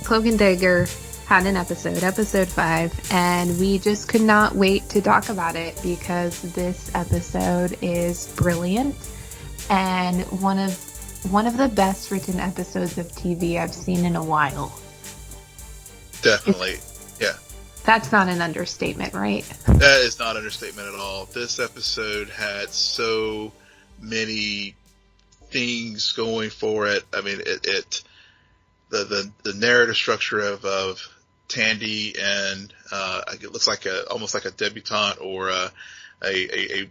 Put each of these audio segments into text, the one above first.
Cloak and Dagger had an episode 5, and we just could not wait to talk about it because this episode is brilliant and one of the best written episodes of TV I've seen in a while. Definitely, yeah. That's not an understatement, right? That is not an understatement at all. This episode had so many things going for it. I mean, the narrative structure of Tandy and it looks like almost like a debutante or a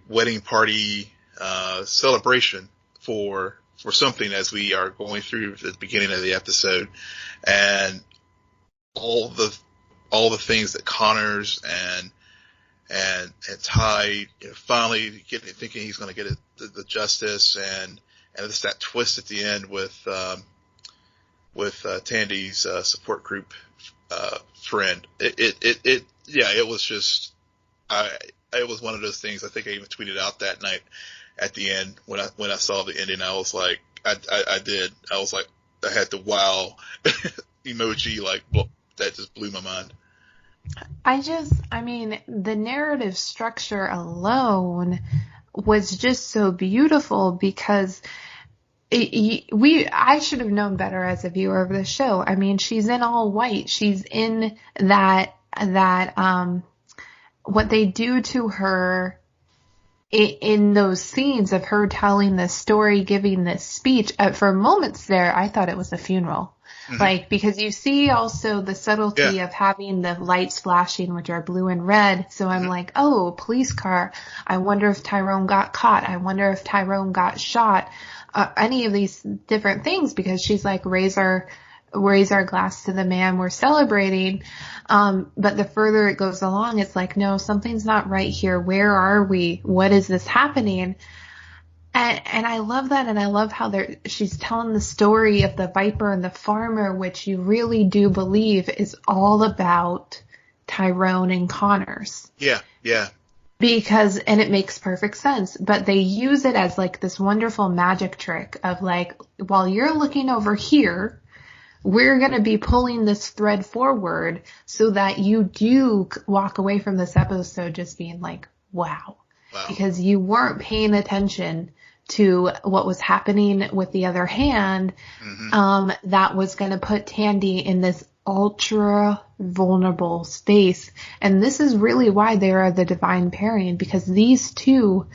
wedding party celebration for something as we are going through the beginning of the episode, and all the things that Connors and Ty, finally thinking he's going to get the justice, and it's that twist at the end with Tandy's support group friend. It was just it was one of those things. I think I even tweeted out that night at the end when I saw the ending. I was like, I was like, I had the wow emoji, like, that just blew my mind. I mean, the narrative structure alone was just so beautiful because I should have known better as a viewer of the show. I mean, she's in all white. She's in that what they do to her in those scenes of her telling this story, giving this speech. For moments there, I thought it was a funeral. Mm-hmm. Like, because you see also the subtlety of having the lights flashing, which are blue and red. So I'm like, oh, police car. I wonder if Tyrone got caught. I wonder if Tyrone got shot. Any of these different things, because she's like, raise our glass to the man we're celebrating. But the further it goes along, it's like, no, something's not right here. Where are we? What is this happening? And I love that, and I love how she's telling the story of the Viper and the farmer, which you really do believe is all about Tyrone and Connors. Yeah. And it makes perfect sense, but they use it as like this wonderful magic trick of like, while you're looking over here, we're going to be pulling this thread forward so that you do walk away from this episode just being like, wow. Because you weren't paying attention to what was happening with the other hand, that was going to put Tandy in this ultra vulnerable space. And this is really why they are the divine pairing, because these two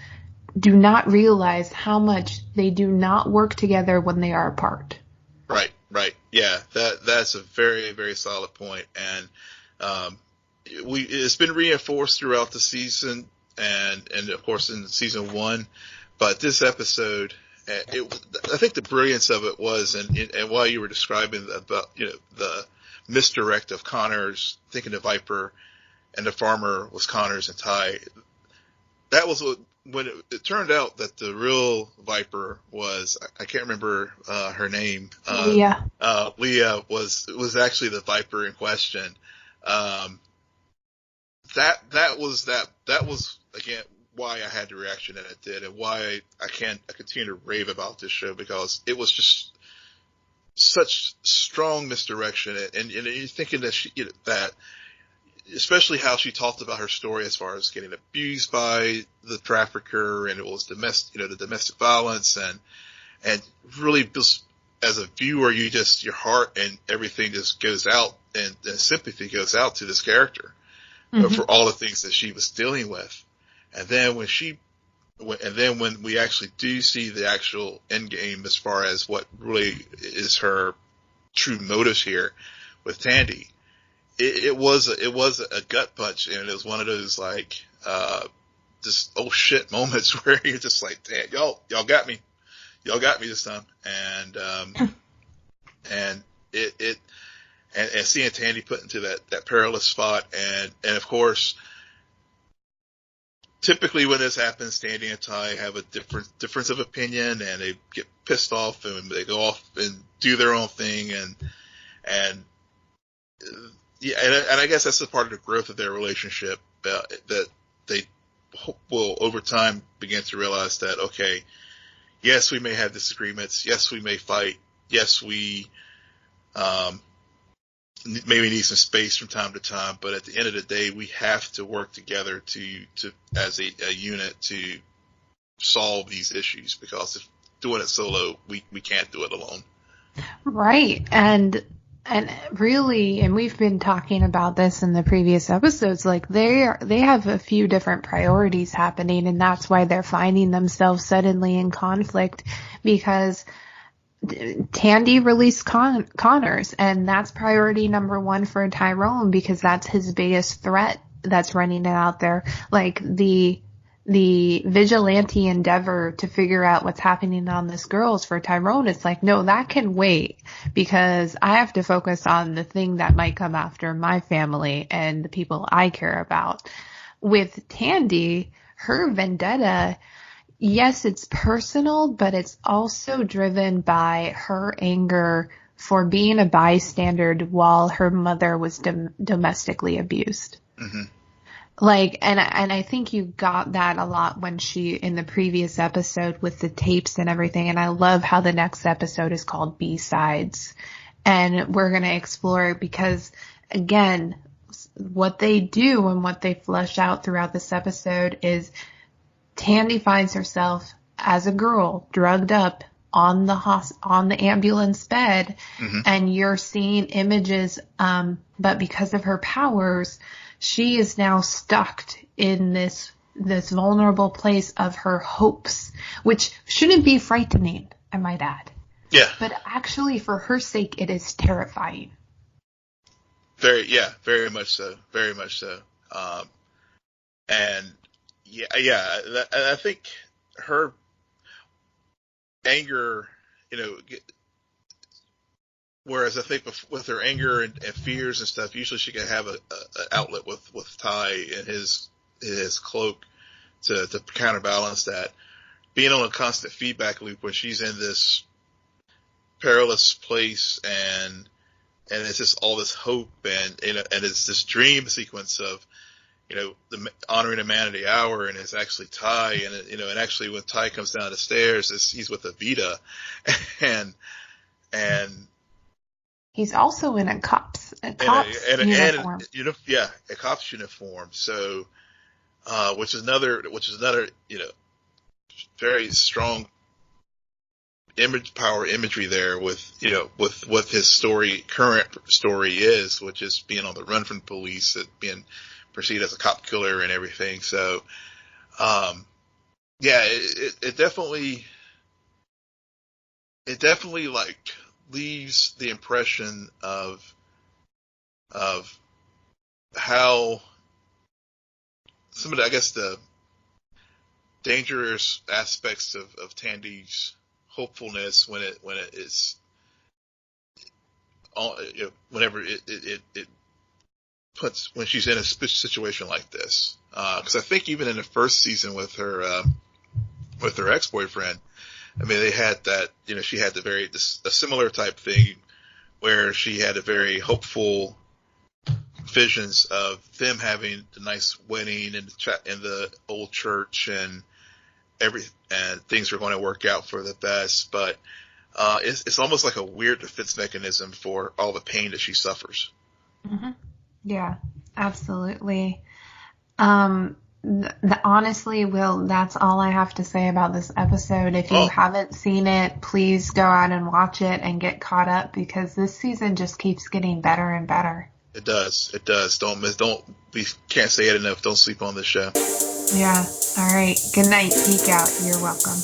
do not realize how much they do not work together when they are apart. Right. Yeah, that's a very, very solid point. And it's been reinforced throughout the season, and of course in season 1. But this episode, I think the brilliance of it was, and while you were describing about the misdirect of Connors thinking the Viper and the farmer was Connors and Ty, that was when it turned out that the real Viper was, I can't remember her name. Leah. Leah was actually the Viper in question. That was again why I had the reaction that it did, and why I continue to rave about this show, because it was just such strong misdirection, and you're thinking that that, especially how she talked about her story as far as getting abused by the trafficker, and it was the domestic violence, and really just as a viewer, your heart and everything just goes out, and sympathy goes out to this character for all the things that she was dealing with. And then when we actually do see the actual end game as far as what really is her true motives here with Tandy, it was a gut punch, and it was one of those like just oh shit moments where you're just like, damn, y'all got me this time, and seeing Tandy put into that perilous spot, and of course, typically when this happens, Tandy and Ty have a difference of opinion, and they get pissed off, and they go off and do their own thing, and I guess that's a part of the growth of their relationship, that they will over time begin to realize that, okay, yes, we may have disagreements, yes, we may fight, yes, we maybe need some space from time to time, but at the end of the day, we have to work together to as a unit to solve these issues, because if doing it solo, we can't do it alone. Right. And really, and we've been talking about this in the previous episodes, like they have a few different priorities happening, and that's why they're finding themselves suddenly in conflict, because Tandy released Connors, and that's priority number one for Tyrone, because that's his biggest threat that's running out there. Like the vigilante endeavor to figure out what's happening on this girl's for Tyrone. It's like, no, that can wait, because I have to focus on the thing that might come after my family and the people I care about. With Tandy, her vendetta, yes, it's personal, but it's also driven by her anger for being a bystander while her mother was domestically abused. Mm-hmm. Like, and I think you got that a lot when she, in the previous episode with the tapes and everything. And I love how the next episode is called B-Sides. And we're going to explore, because again, what they do and what they flesh out throughout this episode is Tandy finds herself as a girl drugged up on the ambulance bed. Mm-hmm. And you're seeing images, but because of her powers, she is now stuck in this vulnerable place of her hopes, which shouldn't be frightening, I might add. Yeah. But actually, for her sake, it is terrifying. Very much so. Very much so. And I think her anger, whereas I think with her anger and fears and stuff, usually she can have an outlet with Ty and his cloak to counterbalance that. Being on a constant feedback loop when she's in this perilous place and it's just all this hope and it's this dream sequence of, the honoring a man of the hour, and it's actually Ty, and actually when Ty comes down the stairs, he's with Evita, and he's also in a cop's uniform. A cop's uniform. So, which is another, very strong imagery there with what his current story is, which is being on the run from the police, being perceived as a cop killer and everything. So, it definitely like leaves the impression of how some of the, I guess, the dangerous aspects of Tandy's hopefulness when it is, whenever it puts, when she's in a situation like this. Cause I think even in the first season with her ex-boyfriend, I mean, they had that, she had a similar type thing where she had a very hopeful visions of them having the nice wedding in the old church and things were going to work out for the best. But, it's almost like a weird defense mechanism for all the pain that she suffers. Mm-hmm. Yeah, absolutely. Honestly, Will, that's all I have to say about this episode. If you haven't seen it, please go out and watch it and get caught up, because this season just keeps getting better and better. It does. Can't say it enough. Don't sleep on this show. Yeah. All right. Good night. Geek out. You're welcome.